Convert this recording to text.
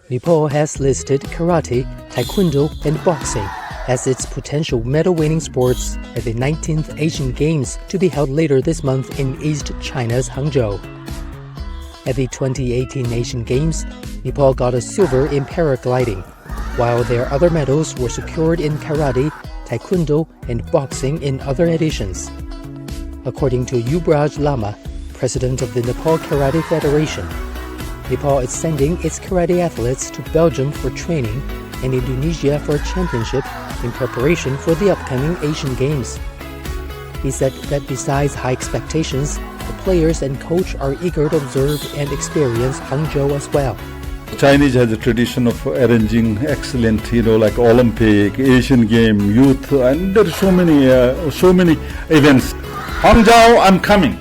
Nepal has listed karate, taekwondo, and boxing as its potential medal-winning sports at the 19th Asian Games to be held later this month in East China's Hangzhou. At the 2018 Asian Games, Nepal got a silver in paragliding, while their other medals were secured in karate, taekwondo, and boxing in other editions. According to Yubraj Lama, president of the Nepal Karate Federation, Nepal is sending its karate athletes to Belgium for training and Indonesia for a championship in preparation for the upcoming Asian Games. He said that besides high expectations, the players and coach are eager to observe and experience Hangzhou as well. Chinese has a tradition of arranging excellent, like Olympic, Asian Game, youth, and there are so many events. Hangzhou, I'm coming.